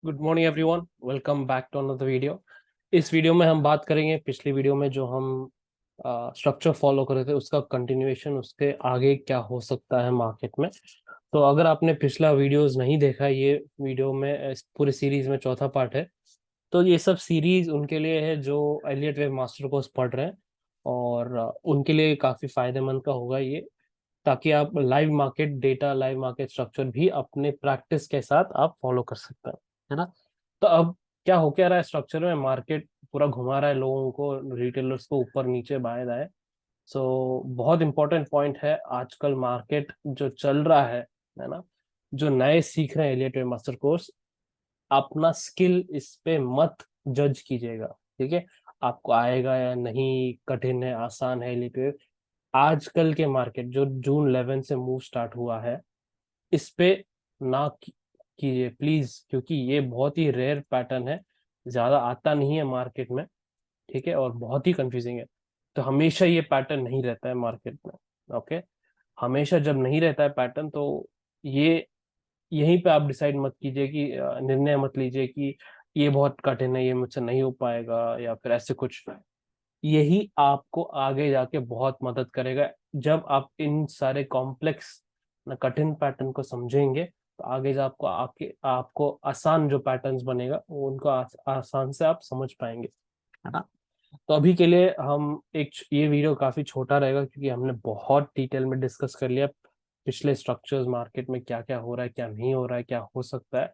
Good morning everyone, welcome back to another video. इस video में हम बात करेंगे पिछली वीडियो में जो हम स्ट्रक्चर फॉलो कर रहे थे उसका कंटिन्यूएशन, उसके आगे क्या हो सकता है मार्केट में। तो अगर आपने पिछला वीडियोस नहीं देखा, ये वीडियो में इस पूरी सीरीज में चौथा पार्ट है। तो ये सब सीरीज उनके लिए है जो एलियट वेव मास्टर कोर्स पढ़ रहे हैं, और उनके लिए काफ़ी फायदेमंद का होगा ये, ताकि आप live market data, live market structure भी अपने प्रैक्टिस के साथ आप फॉलो कर सकते हैं, है ना। तो अब क्या हो क्या रहा है स्ट्रक्चर में, मार्केट पूरा घुमा रहा है लोगों को, रिटेलर्स को ऊपर नीचे बाएं दाएं। सो बहुत इंपॉर्टेंट पॉइंट है, आजकल मार्केट जो चल रहा है ना। जो नए सीख रहे हैं एलियट वेव मास्टर कोर्स, अपना स्किल इस पे मत जज कीजिएगा, ठीक है। आपको आएगा या नहीं, कठिन है आसान है, एलियट वेव आजकल के मार्केट जो जून 11 से मूव स्टार्ट हुआ है, इस पे ना कीजिए प्लीज, क्योंकि ये बहुत ही रेयर पैटर्न है, ज्यादा आता नहीं है मार्केट में, ठीक है, और बहुत ही कंफ्यूजिंग है। तो हमेशा ये पैटर्न नहीं रहता है मार्केट में, ओके। हमेशा जब नहीं रहता है पैटर्न, तो ये यहीं पे आप डिसाइड मत कीजिए कि निर्णय मत लीजिए कि ये बहुत कठिन है, ये मुझसे नहीं हो पाएगा, या फिर ऐसे कुछ। यही आपको आगे जाके बहुत मदद करेगा। जब आप इन सारे कॉम्प्लेक्स कठिन पैटर्न को समझेंगे, तो आगे जा आपको आपको आसान जो पैटर्न्स बनेगा वो उनको आसान से आप समझ पाएंगे, है ना। तो अभी के लिए हम ये वीडियो काफी छोटा रहेगा, क्योंकि हमने बहुत डिटेल में डिस्कस कर लिया पिछले स्ट्रक्चर्स, मार्केट में क्या क्या हो रहा है, क्या नहीं हो रहा है, क्या हो सकता है।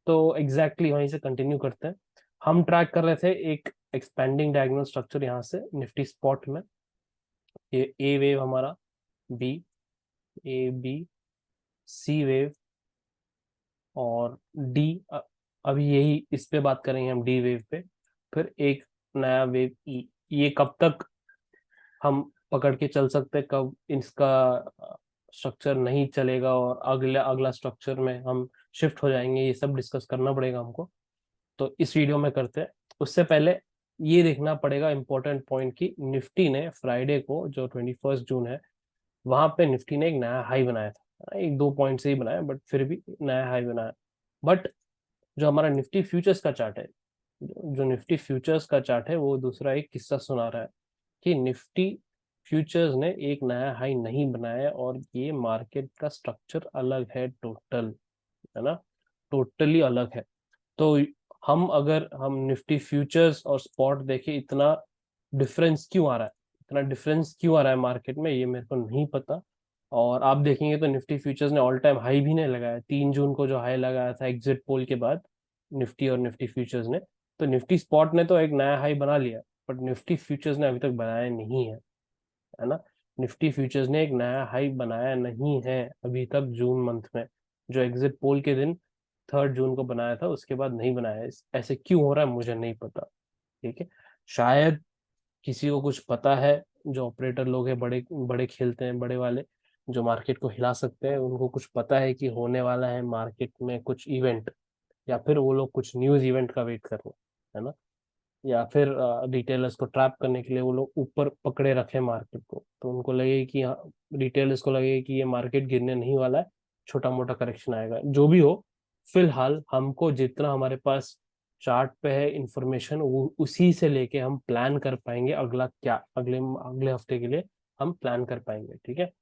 तो वहीं से कंटिन्यू करते हैं। हम ट्रैक कर रहे थे एक एक्सपेंडिंग डायगोनल स्ट्रक्चर यहाँ से निफ्टी स्पॉट में। ये ए वेव हमारा, B, A B, C wave, और डी। अभी यही इस पे बात करेंगे हम, डी वेव पे। फिर एक नया वेव ई। ये कब तक हम पकड़ के चल सकते हैं, कब इसका स्ट्रक्चर नहीं चलेगा और अगला अगला स्ट्रक्चर में हम शिफ्ट हो जाएंगे, ये सब डिस्कस करना पड़ेगा हमको। तो इस वीडियो में करते हैं। उससे पहले ये देखना पड़ेगा इंपॉर्टेंट पॉइंट की, निफ्टी ने फ्राइडे को जो 21 जून है, वहां पे निफ्टी ने एक नया हाई बनाया था, एक दो पॉइंट से ही बनाया, बट फिर भी नया हाई बनाया। बट जो हमारा निफ्टी फ्यूचर्स का चार्ट है, जो निफ्टी फ्यूचर्स का चार्ट है, वो दूसरा एक किस्सा सुना रहा है कि निफ्टी फ्यूचर्स ने एक नया हाई नहीं बनाया, और ये मार्केट का स्ट्रक्चर अलग है टोटल, है ना, टोटली अलग है। तो अगर हम निफ्टी फ्यूचर्स और स्पॉट देखें, इतना डिफरेंस क्यों आ रहा है, इतना डिफरेंस क्यों आ रहा है मार्केट में, ये मेरे को नहीं पता। और आप देखेंगे तो निफ्टी फ्यूचर्स ने ऑल टाइम हाई भी नहीं लगाया, 3 जून को जो हाई लगाया था एग्जिट पोल के बाद, निफ्टी और निफ्टी फ्यूचर्स ने। तो निफ्टी स्पॉट ने तो एक नया हाई बना लिया, बट निफ्टी फ्यूचर्स ने अभी तक बनाया नहीं है ना। निफ्टी फ्यूचर्स ने एक नया हाई बनाया नहीं है अभी तक जून मंथ में। जो एग्जिट पोल के दिन 3 जून को बनाया था, उसके बाद नहीं बनाया है। ऐसे क्यों हो रहा है मुझे नहीं पता, ठीक है। शायद किसी को कुछ पता है, जो ऑपरेटर लोग हैं, बड़े बड़े खेलते हैं, बड़े वाले जो मार्केट को हिला सकते हैं, उनको कुछ पता है कि होने वाला है मार्केट में कुछ इवेंट, या फिर वो लोग कुछ न्यूज इवेंट का वेट कर रहे हैं, है ना। या फिर रिटेलर्स को ट्रैप करने के लिए वो लोग ऊपर पकड़े रखे मार्केट को, तो उनको लगे कि हाँ, रिटेलर्स को लगे कि ये मार्केट गिरने नहीं वाला है, छोटा मोटा करेक्शन आएगा, जो भी हो। फिलहाल हमको जितना हमारे पास चार्ट पे है इंफॉर्मेशन, वो उसी से लेके हम प्लान कर पाएंगे अगला क्या, अगले अगले हफ्ते के लिए हम प्लान कर पाएंगे, ठीक है।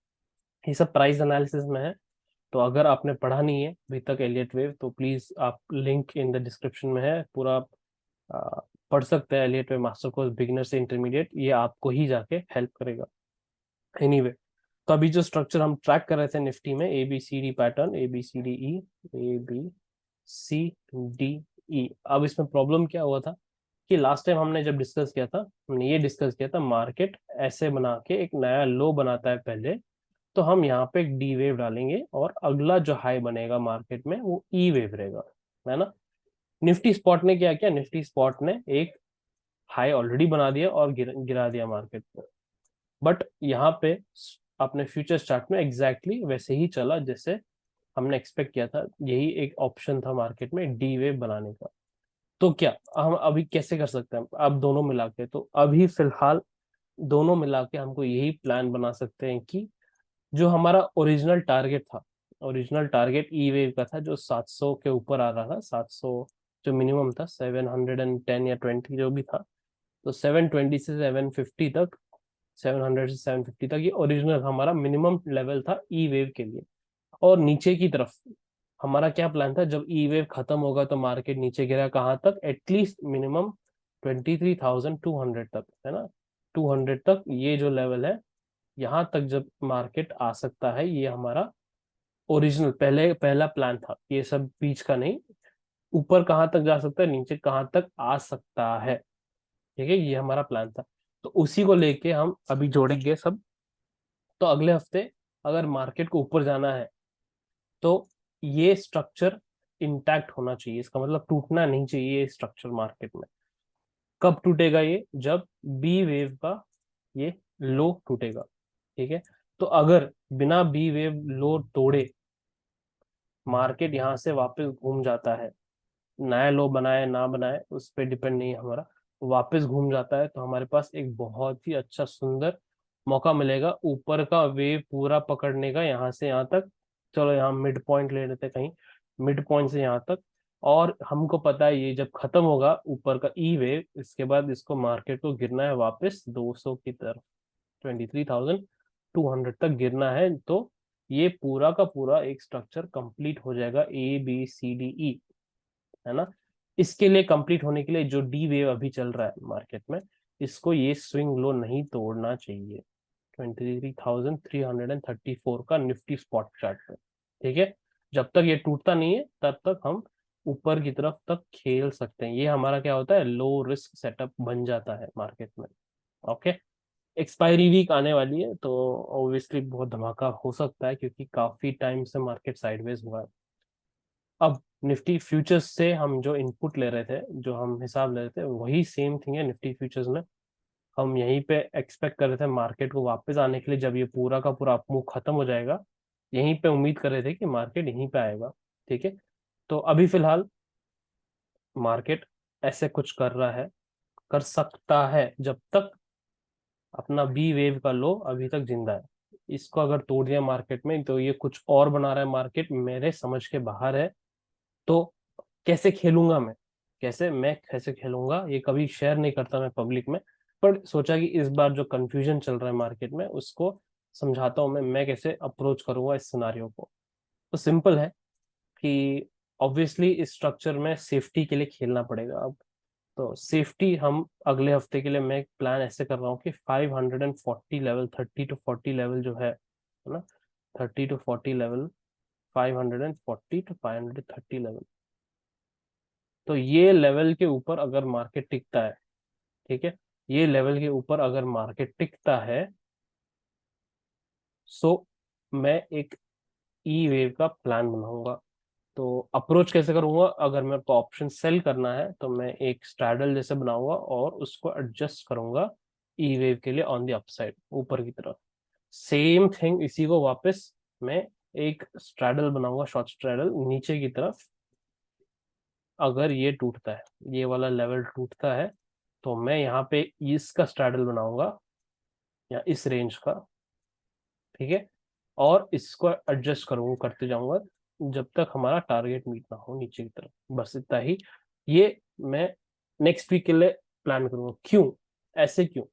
ये सब प्राइस एनालिसिस में है। तो अगर आपने पढ़ा नहीं है अभी तक एलियट वेव, तो प्लीज आप, लिंक इन द डिस्क्रिप्शन में है पूरा, आ, पढ़ सकते हैं Elliott wave master course beginner से इंटरमीडिएट, ये आपको ही जाके हेल्प करेगा। एनीवे, तो अभी जो स्ट्रक्चर हम ट्रैक कर रहे थे निफ्टी में, A B C D pattern, A B C D E, A B C D E. अब इसमें प्रॉब्लम क्या हुआ था कि लास्ट टाइम हमने जब डिस्कस किया था, हमने ये डिस्कस किया था, मार्केट ऐसे बना के एक नया लो बनाता है पहले, तो हम यहाँ पे एक डी वेव डालेंगे, और अगला जो हाई बनेगा मार्केट में वो ई वेव रहेगा, है ना। निफ्टी स्पॉट ने क्या किया, निफ्टी स्पॉट ने एक हाई ऑलरेडी बना दिया और गिरा दिया मार्केट को। बट यहाँ पे अपने फ्यूचर चार्ट में एग्जैक्टली वैसे ही चला जैसे हमने एक्सपेक्ट किया था। यही एक ऑप्शन था मार्केट में डी वेव बनाने का। तो क्या हम अभी कैसे कर सकते हैं, अब दोनों मिला के, तो अभी फिलहाल दोनों मिला के हमको यही प्लान बना सकते हैं कि जो हमारा ओरिजिनल टारगेट था, ओरिजिनल टारगेट ई वेव का था, जो 700 के ऊपर आ रहा था, 700 जो मिनिमम था 710 या 20 जो भी था, तो 720 से 750 तक, 700 से 750 तक ये ओरिजिनल हमारा मिनिमम लेवल था ई वेव के लिए। और नीचे की तरफ हमारा क्या प्लान था, जब ई वेव खत्म होगा तो मार्केट नीचे गिरा कहाँ तक, एटलीस्ट मिनिमम 23,200 तक, है ना। 200 तक ये जो लेवल है, यहाँ तक जब मार्केट आ सकता है, ये हमारा ओरिजिनल पहला प्लान था, ये सब बीच का नहीं। ऊपर कहाँ तक जा सकता है, नीचे कहाँ तक आ सकता है, ठीक है, ये हमारा प्लान था। तो उसी को लेके हम अभी जोड़ेंगे सब। तो अगले हफ्ते अगर मार्केट को ऊपर जाना है तो ये स्ट्रक्चर इंटैक्ट होना चाहिए, इसका मतलब टूटना नहीं चाहिए ये स्ट्रक्चर मार्केट में। कब टूटेगा ये, जब बी वेव का ये लो टूटेगा, ठीक है। तो अगर बिना बी वेव लो तोड़े मार्केट यहाँ से वापस घूम जाता है, नया लो बनाए ना बनाए उस पर डिपेंड नहीं है हमारा, वापस घूम जाता है, तो हमारे पास एक बहुत ही अच्छा सुंदर मौका मिलेगा ऊपर का वेव पूरा पकड़ने का, यहाँ से यहाँ तक। चलो यहाँ मिड पॉइंट ले लेते हैं कहीं, मिड पॉइंट से यहाँ तक। और हमको पता है ये जब खत्म होगा ऊपर का ई वेव, इसके बाद इसको मार्केट को गिरना है वापस 200 की तरफ, 23,200 तक गिरना है। तो ये पूरा का पूरा एक स्ट्रक्चर कंप्लीट हो जाएगा, ABCDE, है ना। इसके लिए कंप्लीट होने के लिए जो डी वेव अभी चल रहा है मार्केट में, इसको ये स्विंग लो नहीं तोड़ना चाहिए, 23,334 का निफ्टी स्पॉट चार्ट पे, ठीक है। जब तक ये टूटता नहीं है तब तक हम ऊपर की तरफ तक खेल सकते हैं, ये हमारा क्या होता है, लो रिस्क सेटअप बन जाता है मार्केट में। ओके, एक्सपायरी वीक आने वाली है तो ऑब्वियसली बहुत धमाका हो सकता है, क्योंकि काफी टाइम से मार्केट साइडवेज हुआ है। अब निफ्टी फ्यूचर्स से हम जो इनपुट ले रहे थे, जो हम हिसाब ले रहे थे, वही सेम थिंग है निफ्टी फ्यूचर्स में। हम यहीं पे एक्सपेक्ट कर रहे थे मार्केट को वापस आने के लिए, जब ये पूरा का पूरा अपमूव खत्म हो जाएगा, यहीं पे उम्मीद कर रहे थे कि मार्केट यहीं पे आएगा, ठीक है। तो अभी फिलहाल मार्केट ऐसे कुछ कर रहा है, कर सकता है, जब तक अपना बी वेव का लो अभी तक जिंदा है। इसको अगर तोड़ दिया मार्केट में तो ये कुछ और बना रहा है, मार्केट मेरे समझ के बाहर है। तो कैसे खेलूंगा मैं, कैसे खेलूंगा ये कभी शेयर नहीं करता मैं पब्लिक में, पर सोचा कि इस बार जो कंफ्यूजन चल रहा है मार्केट में उसको समझाता हूँ मैं कैसे अप्रोच करूंगा इस सिनारियो को। तो सिंपल है कि ऑब्वियसली इस स्ट्रक्चर में सेफ्टी के लिए खेलना पड़ेगा अब। तो सेफ्टी हम अगले हफ्ते के लिए मैं एक प्लान ऐसे कर रहा हूँ कि 540 लेवल, 30 to 40 लेवल जो है ना, 30 to 40 लेवल, 540 to 530 लेवल, तो ये लेवल के ऊपर अगर मार्केट टिकता है, ठीक है, ये लेवल के ऊपर अगर मार्केट टिकता है, सो मैं एक ई वेव का प्लान बनाऊंगा। तो अप्रोच कैसे करूंगा, अगर मेरे को ऑप्शन सेल करना है तो मैं एक स्ट्रैडल जैसे बनाऊंगा और उसको एडजस्ट करूंगा ई वेव के लिए ऑन द अपसाइड, ऊपर की तरफ। सेम थिंग इसी को वापस मैं एक स्ट्रैडल बनाऊंगा, शॉर्ट स्ट्रैडल नीचे की तरफ। अगर ये टूटता है, ये वाला लेवल टूटता है, तो मैं यहाँ पे इसका स्ट्रैडल बनाऊंगा, या इस रेंज का, ठीक है। और इसको एडजस्ट करूंगा, करते जाऊंगा जब तक हमारा टारगेट मीट ना हो नीचे की तरफ, बस इतना ही। ये मैं नेक्स्ट वीक के लिए प्लान करूंगा। क्यों ऐसे, क्यों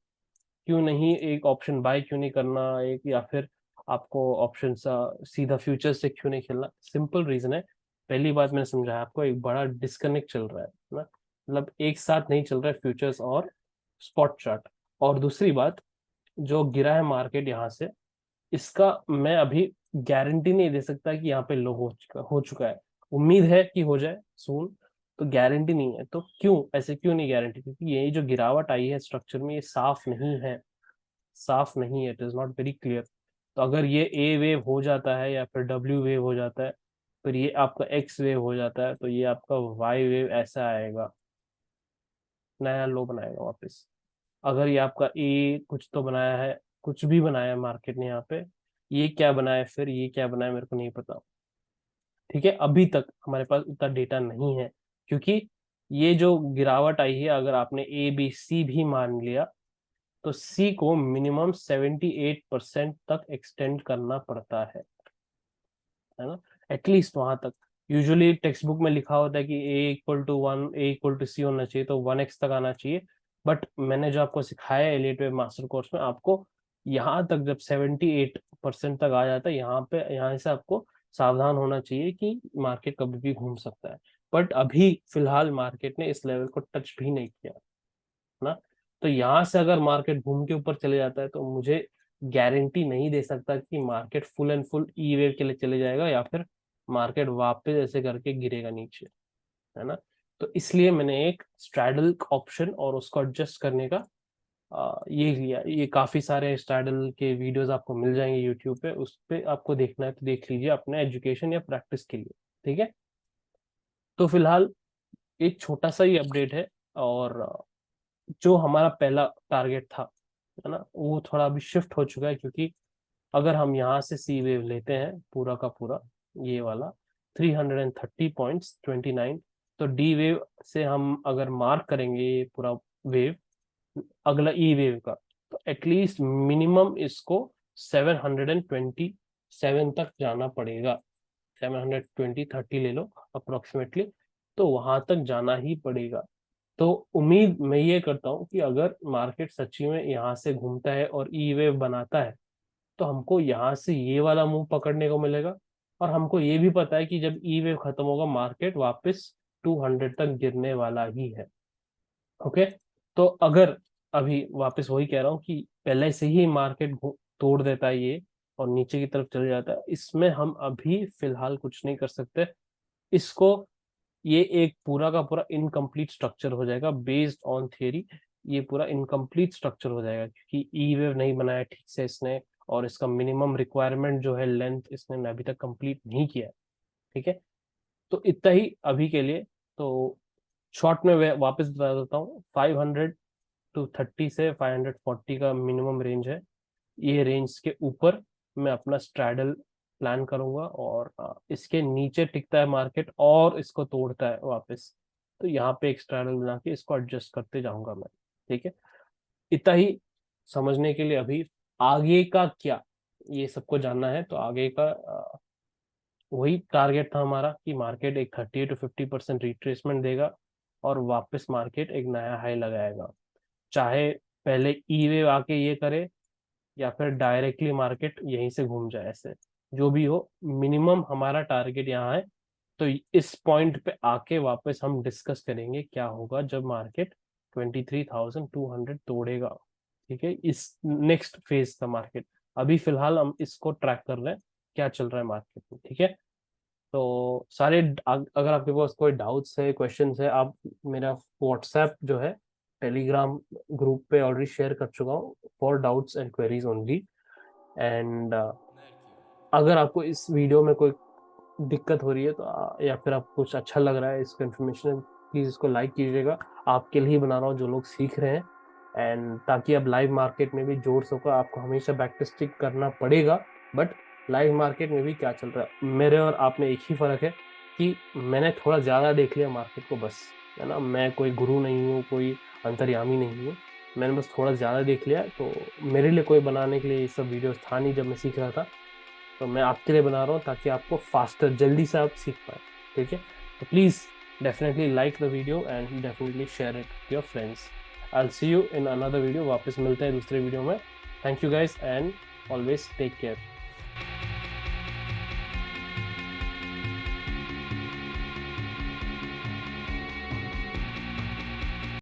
क्यों नहीं एक ऑप्शन बाय क्यों नहीं करना एक, या फिर आपको ऑप्शन सीधा फ्यूचर से क्यों नहीं खेलना, सिंपल रीजन है। पहली बात मैंने समझाया आपको, एक बड़ा डिस्कनेक्ट चल रहा है ना, मतलब एक साथ नहीं चल रहा है फ्यूचर्स और स्पॉट चार्ट। और दूसरी बात, जो गिरा है मार्केट यहाँ से, इसका मैं अभी गारंटी नहीं दे सकता कि यहाँ पे लो हो चुका है। उम्मीद है कि हो जाए सून, तो गारंटी नहीं है। तो क्यों ऐसे, क्यों नहीं गारंटी, क्योंकि ये जो गिरावट आई है स्ट्रक्चर में, ये साफ नहीं है, साफ नहीं है, it is not very clear. तो अगर ये ए वेव हो जाता है या फिर डब्ल्यू वेव हो जाता है, फिर ये आपका एक्स वेव हो जाता है, तो ये आपका वाई वेव ऐसा आएगा, नया लो बनाएगा वापस। अगर ये आपका ए कुछ तो बनाया है, कुछ भी बनाया है मार्केट ने यहाँ पे, ये क्या बनाया है, फिर ये क्या बनाया है, मेरे को नहीं पता, ठीक है। अभी तक हमारे पास उतना डेटा नहीं है, क्योंकि ये जो गिरावट आई है, अगर आपने ABC भी मान लिया, तो सी को मिनिमम 78% तक एक्सटेंड करना पड़ता है ना, एटलीस्ट वहां तक। यूजुअली टेक्स्ट बुक में लिखा होता है कि A=1, A=C होना चाहिए, तो 1x तक आना चाहिए। बट मैंने जो आपको सिखाया है एलिट वेव मास्टर कोर्स में, आपको यहाँ तक जब 78% तक आ जाता है, यहाँ से आपको सावधान होना चाहिए कि मार्केट कभी भी घूम सकता है। बट अभी फिलहाल मार्केट ने इस लेवल को टच भी नहीं किया ना। तो यहाँ से अगर मार्केट घूम के ऊपर चले जाता है, तो मुझे गारंटी नहीं दे सकता कि market full and full E wave के लिए चले जाएगा या फिर मार्केट वापस ऐसे करके गिरेगा नीचे, है ना। तो इसलिए मैंने एक स्ट्रैडल ऑप्शन और उसको एडजस्ट करने का ये लिया। ये काफी सारे स्ट्रैडल के वीडियोस आपको मिल जाएंगे यूट्यूब पे, उस पे आपको देखना है तो देख लीजिए अपने एजुकेशन या प्रैक्टिस के लिए, ठीक है। तो फिलहाल एक छोटा सा ही अपडेट है, और जो हमारा पहला टारगेट था, है ना, वो थोड़ा अभी शिफ्ट हो चुका है, क्योंकि अगर हम यहाँ से सी वेव लेते हैं पूरा का पूरा, ये वाला 330.29, तो डी वेव से हम अगर मार्क करेंगे ये पूरा वेव, अगला ई वेव का, तो एटलीस्ट मिनिमम इसको 727 तक जाना पड़ेगा। 720, 30 ले लो अप्रोक्सीमेटली, तो वहां तक जाना ही पड़ेगा। तो उम्मीद मैं ये करता हूँ कि अगर मार्केट सच्ची में यहाँ से घूमता है और ई वेव बनाता है, तो हमको यहाँ से ये वाला मूव पकड़ने को मिलेगा। और हमको ये भी पता है कि जब ई वेव खत्म होगा, मार्केट वापस 200 तक गिरने वाला ही है। ओके। तो अगर अभी वापस वही कह रहा हूँ कि पहले से ही मार्केट तोड़ देता है ये और नीचे की तरफ चले जाता है, इसमें हम अभी फिलहाल कुछ नहीं कर सकते। इसको, ये एक पूरा का पूरा इनकम्प्लीट स्ट्रक्चर हो जाएगा बेस्ड ऑन थियरी। ये पूरा इनकम्प्लीट स्ट्रक्चर हो जाएगा क्योंकि ई वेव नहीं बनाया ठीक से इसने, और इसका मिनिमम रिक्वायरमेंट जो है लेंथ, इसने अभी तक कंप्लीट नहीं किया है, ठीक है। तो इतना ही अभी के लिए। तो शॉर्ट में वापस बता देता हूँ, 500 to 30 से 540 का मिनिमम रेंज है। ये रेंज के ऊपर मैं अपना स्ट्रैडल प्लान करूंगा, और इसके नीचे टिकता है मार्केट और इसको तोड़ता है वापस, तो यहाँ पे एक स्ट्रैडल बना के इसको एडजस्ट करते जाऊंगा मैं, ठीक है। इतना ही समझने के लिए अभी। आगे का क्या, ये सबको जानना है, तो आगे का वही टारगेट था हमारा कि मार्केट एक 30 to 50% रिट्रेसमेंट देगा और वापस मार्केट एक नया हाई लगाएगा। चाहे पहले ई वेव आके ये करे या फिर डायरेक्टली मार्केट यहीं से घूम जाए, ऐसे जो भी हो, मिनिमम हमारा टारगेट यहाँ है। तो इस पॉइंट पे आके वापस हम डिस्कस करेंगे क्या होगा जब मार्केट 23,200 तोड़ेगा, ठीक है। इस नेक्स्ट फेज का मार्केट, अभी फिलहाल हम इसको ट्रैक कर रहे हैं क्या चल रहा है मार्केट में, ठीक है। तो सारे अगर आपके पास कोई डाउट्स है, क्वेश्चंस है, आप मेरा व्हाट्सएप जो है टेलीग्राम ग्रुप पे ऑलरेडी शेयर कर चुका हूँ, for doubts and queries only. And अगर आपको इस वीडियो में कोई दिक्कत हो रही है, तो या फिर आपको कुछ अच्छा लग रहा है इसको इन्फॉर्मेशन, प्लीज़ इसको लाइक कीजिएगा। आपके लिए ही बना रहा हूँ जो लोग सीख रहे हैं, एंड ताकि अब लाइव मार्केट में भी जोड़ सको। आपको हमेशा बैक टेस्टिंग करना पड़ेगा, बट लाइव मार्केट में भी क्या चल रहा है, मेरे और आप में एक ही फर्क है कि मैंने थोड़ा ज़्यादा देख लिया मार्केट को, बस, है ना। मैं कोई गुरु नहीं हूँ, कोई अंतर्यामी नहीं हूँ, मैंने बस थोड़ा ज़्यादा देख लिया। तो मेरे लिए कोई बनाने के लिए ये सब वीडियोस था नहीं जब मैं सीख रहा था, तो मैं आपके लिए बना रहा हूँ ताकि आपको फास्टर, जल्दी से आप सीख पाए, ठीक है। तो please definitely like the video and definitely share it your friends. I see you in another video, वापस मिलते हैं दूसरे वीडियो में। Thank you guys and always take care.